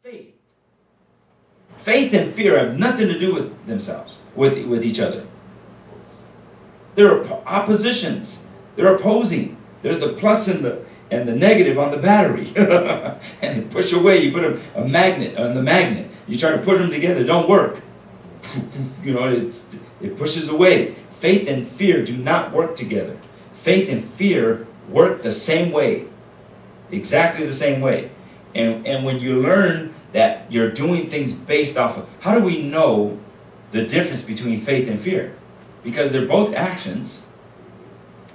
faith. Faith and fear have nothing to do with themselves, with each other. They're oppositions. They're opposing. They're the plus and the negative on the battery. And you push away, you put a magnet on the magnet. You try to put them together, it don't work. You know, it pushes away. Faith and fear do not work together. Faith and fear work the same way. Exactly the same way. And when you learn that you're doing things based off of, how do we know the difference between faith and fear? Because they're both actions.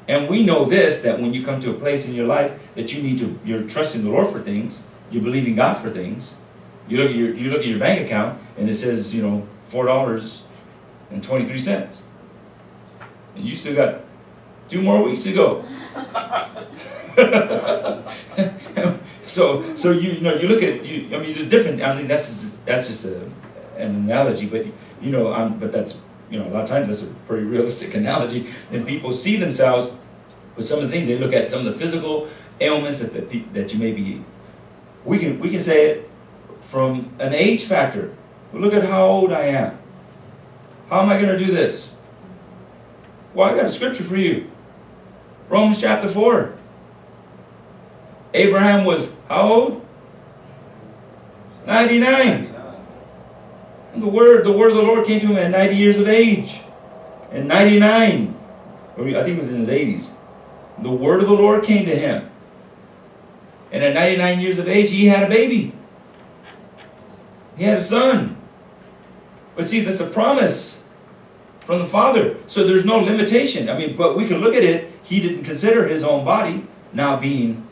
And we know this, that when you come to a place in your life that you're trusting the Lord for things, you're believing God for things. You look at your bank account and it says, $4.23. And you still got 2 more weeks to go. So you look at the different. I mean that's just an analogy, but but that's a lot of times that's a pretty realistic analogy. And people see themselves with some of the things. They look at some of the physical ailments that you may be. We can say it from an age factor. Look at how old I am. How am I going to do this? Well, I got a scripture for you. Romans chapter 4. Abraham was how old? 99. And the word of the Lord came to him at 90 years of age. And 99, or I think it was in his 80s. The word of the Lord came to him. And at 99 years of age, he had a baby. He had a son. But see, that's a promise from the Father. So there's no limitation. But we can look at it. He didn't consider his own body now being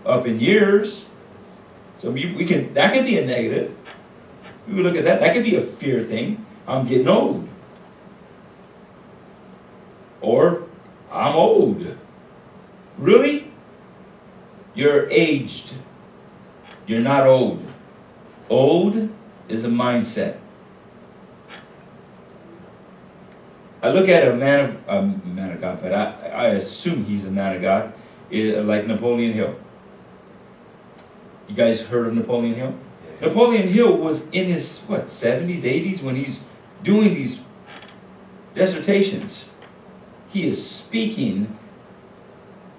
up in years. So that could be a negative. We would look at that. That could be a fear thing. I'm getting old. Or I'm old. Really? You're aged. You're not old. Old is a mindset. I look at a man of God, but I assume he's a man of God, like Napoleon Hill. You guys heard of Napoleon Hill? Yes. Napoleon Hill was in his, 70s, 80s, when he's doing these dissertations. He is speaking,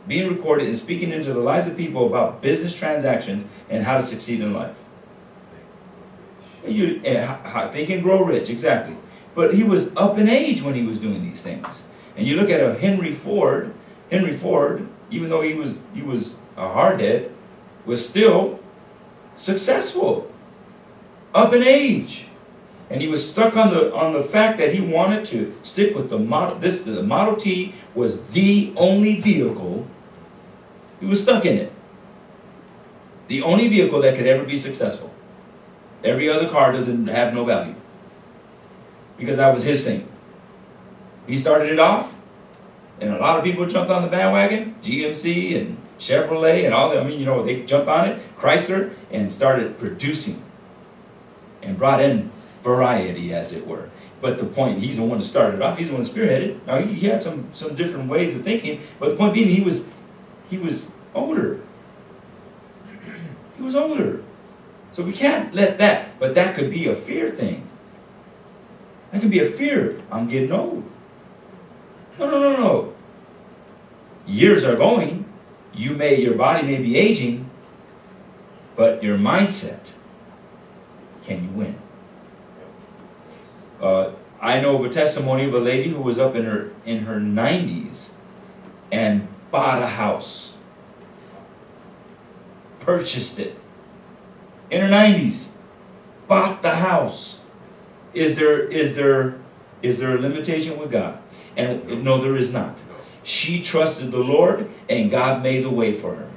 being recorded and speaking into the lives of people about business transactions and how to succeed in life. Think and grow rich, exactly. But he was up in age when he was doing these things. And you look at a Henry Ford, even though he was a hardhead, was still successful, up in age. And he was stuck on the fact that he wanted to stick with the Model. The Model T was the only vehicle. He was stuck in it. The only vehicle that could ever be successful. Every other car doesn't have no value. Because that was his thing. He started it off, and a lot of people jumped on the bandwagon, GMC and Chevrolet and all that. They jumped on it, Chrysler, and started producing and brought in variety, as it were. But the point, he's the one that started off. He's the one that spearheaded. Now, he had some different ways of thinking, but the point being, he was older. He was older. So we can't let that, but that could be a fear thing. That could be a fear. I'm getting old. No. Years are going. Your body may be aging, but your mindset, can you win? I know of a testimony of a lady who was up in her 90s and bought a house, purchased it in her 90s, bought the house. Is there a limitation with God? And no, there is not. She trusted the Lord, and God made the way for her.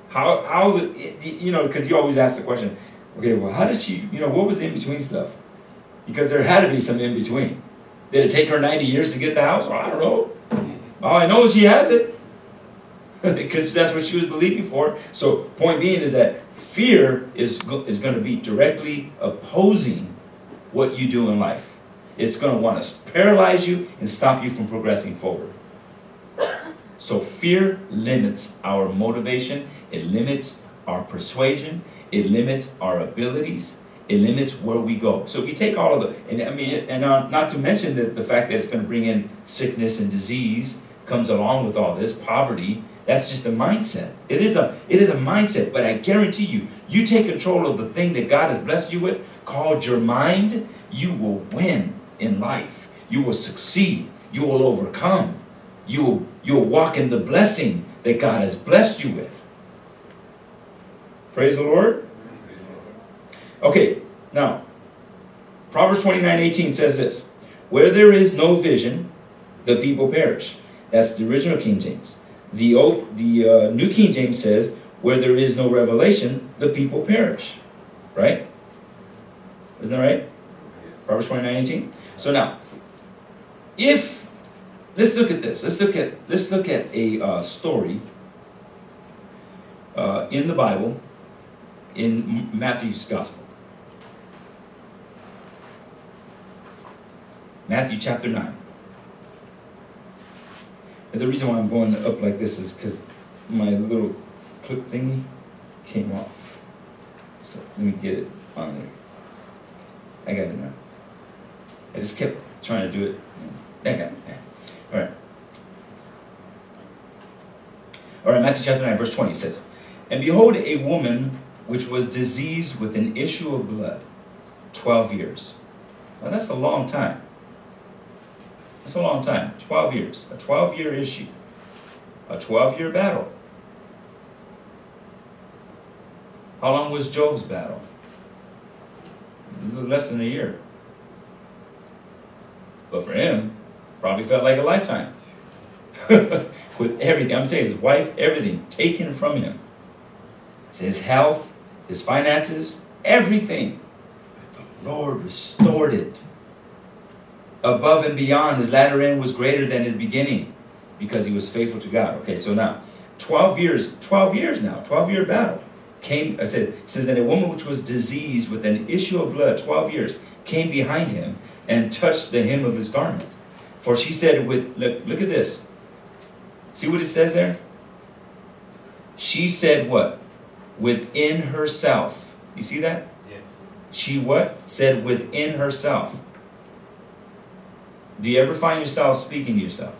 Because you always ask the question, okay, well, how did she, what was the in-between stuff? Because there had to be some in-between. Did it take her 90 years to get the house? Well, I don't know. All I know is she has it. Because that's what she was believing for. So, point being is that fear is going to be directly opposing what you do in life. It's going to want to paralyze you and stop you from progressing forward. So fear limits our motivation. It limits our persuasion. It limits our abilities. It limits where we go. So we take all of the, and I mean, and not to mention the fact that it's going to bring in sickness and disease comes along with all this, poverty. That's just a mindset. It is a mindset, but I guarantee you, you take control of the thing that God has blessed you with, called your mind, you will win in life. You will succeed. You will overcome. You'll walk in the blessing that God has blessed you with. Praise the Lord. Okay, now, Proverbs 29:18 says this: where there is no vision, the people perish. That's the original King James. The New King James says, where there is no revelation, the people perish. Right? Isn't that right? Proverbs 29:18. So now, let's look at this. Let's look at a story in the Bible, in Matthew's Gospel. Matthew chapter 9. And the reason why I'm going up like this is because my little clip thingy came off. So let me get it on there. I got it now. I just kept trying to do it. I got it. All right. All right, Matthew chapter 9, verse 20 says, and behold, a woman which was diseased with an issue of blood 12 years. Now that's a long time. That's a long time. 12 years. A 12-year issue. A 12-year battle. How long was Job's battle? A little less than a year. But for him, probably felt like a lifetime. With everything. I'm telling you, his wife, everything taken from him. His health, his finances, everything. The Lord restored it. Above and beyond, his latter end was greater than his beginning because he was faithful to God. Okay, so now, 12 years now, 12-year battle. It says that a woman which was diseased with an issue of blood 12 years came behind him and touched the hem of his garment. For she said, look at this. See what it says there? She said what? Within herself. You see that? Yes. She what? Said within herself. Do you ever find yourself speaking to yourself?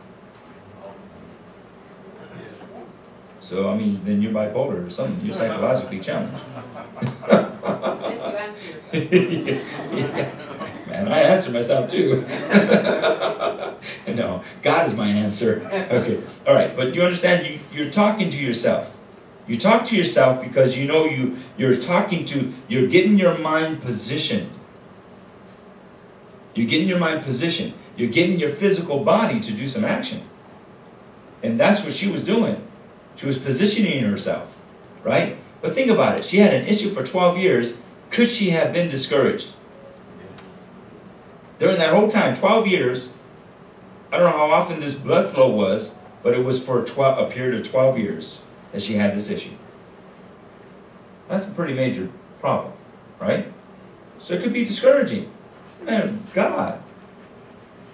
So, I mean, then you're bipolar or something. You're psychologically challenged. Yes, you answer yourself. Man, I answer myself too. No, God is my answer. Okay, all right. But you understand, you're talking to yourself. You talk to yourself because you know you're getting your mind positioned. You're getting your mind positioned. You're getting your physical body to do some action. And that's what she was doing. She was positioning herself, right? But think about it. She had an issue for 12 years. Could she have been discouraged? During that whole time, 12 years, I don't know how often this blood flow was, but it was for a period of 12 years that she had this issue. That's a pretty major problem, right? So it could be discouraging. Man, God,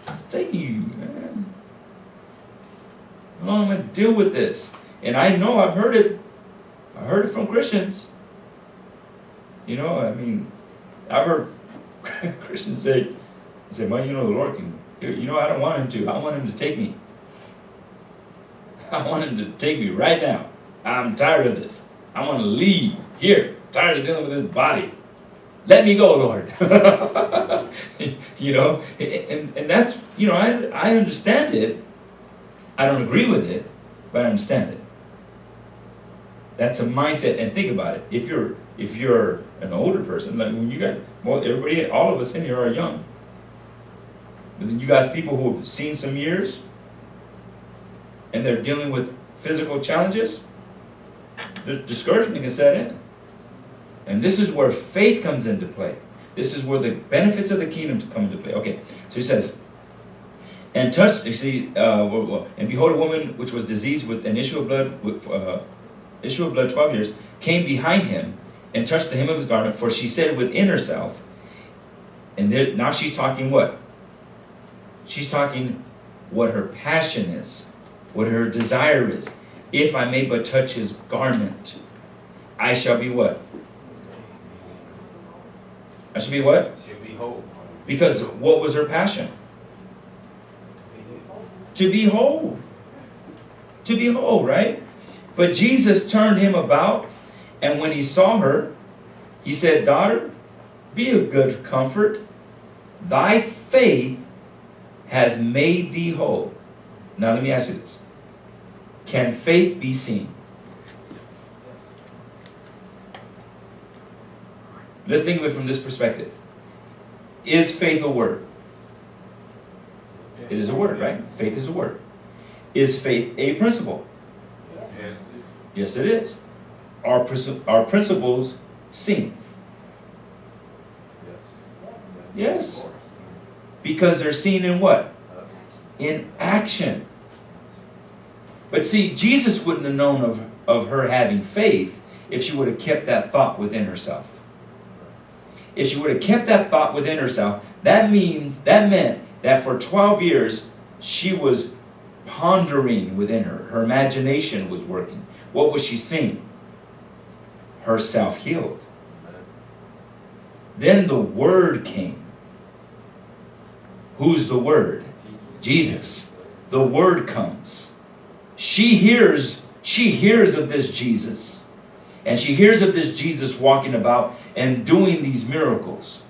it's taking you, man. How long am I going to deal with this? And I know I've heard it. I heard it from Christians. You know, I mean, I've heard Christians say, well, you know, the Lord can, you know, I don't want him to. I want him to take me. I want him to take me right now. I'm tired of this. I want to leave here. I'm tired of dealing with this body. Let me go, Lord. You know, and that's, you know, I understand it. I don't agree with it, but I understand it. That's a mindset. And think about it. If you're an older person, like when you guys, well, everybody, all of us in here are young. But then you guys, people who have seen some years, and they're dealing with physical challenges, the discouragement can set in. And this is where faith comes into play. This is where the benefits of the kingdom come into play. Okay, so he says, and touched, you see, and behold, a woman which was diseased with an issue of blood, 12 years, came behind him and touched the hem of his garment, for she said within herself, and there, now she's talking what? She's talking what her passion is, what her desire is. If I may but touch his garment, I shall be what? I shall be what? She'll be whole. Because what was her passion? To be whole. To be whole, right? But Jesus turned him about, and when he saw her, he said, daughter, be of good comfort. Thy faith has made thee whole. Now let me ask you this. Can faith be seen? Let's think of it from this perspective. Is faith a word? It is a word, right? Faith is a word. Is faith a principle? Yes. Yes, it is. Are principles seen? Yes. Because they're seen in what? In action. But see, Jesus wouldn't have known of her having faith if she would have kept that thought within herself. If she would have kept that thought within herself, that meant that for 12 years she was pondering within her. Her imagination was working. What was she seeing? Herself healed. Then the Word came. Who's the Word? Jesus. The Word comes. She hears of this Jesus. And she hears of this Jesus walking about and doing these miracles.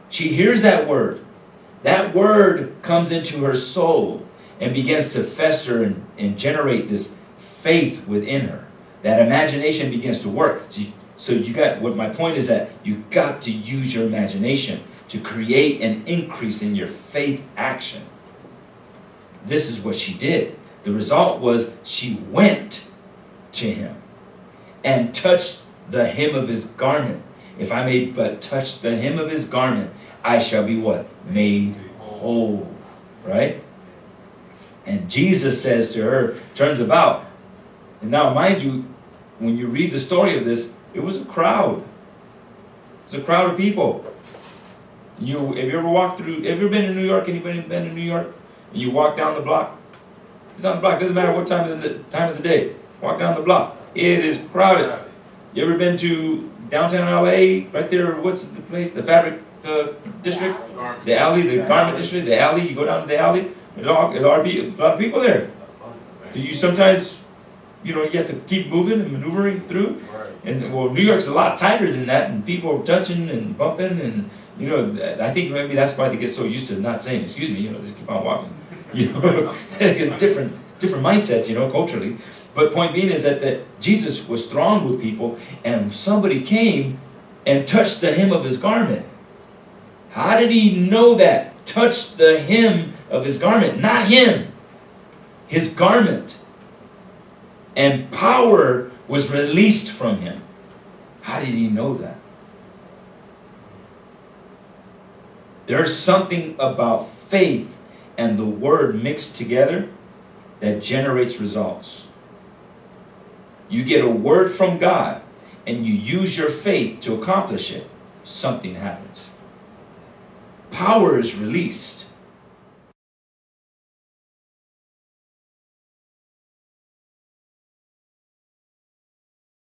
She hears that Word. That Word comes into her soul and begins to fester and generate this faith within her. That imagination begins to work. So you got, what my point is that you got to use your imagination to create an increase in your faith action. This is what she did. The result was she went to him and touched the hem of his garment. If I may but touch the hem of his garment, I shall be what? Made whole. Right? And Jesus says to her, turns about. And now mind you, when you read the story of this, it was a crowd. It was a crowd of people. Have you ever walked through, have you ever been in New York? Anybody been to New York? And you walk down the block? It's on the block, doesn't matter what time of the day. Walk down the block. It is crowded. You ever been to downtown LA? Right there, what's the place? The fabric district? The alley, the garment district, the alley. You go down to the alley. There's a lot of people there. You sometimes, you have to keep moving and maneuvering through. And well, New York's a lot tighter than that, and people are touching and bumping, and I think maybe that's why they get so used to not saying excuse me. Just keep on walking. Different mindsets, culturally. But point being is that Jesus was thronged with people, and somebody came and touched the hem of his garment. How did he know that? Touched the hem of his garment, not him. His garment. And power was released from him. How did he know that? There's something about faith and the Word mixed together that generates results. You get a word from God and you use your faith to accomplish it, something happens. Power is released.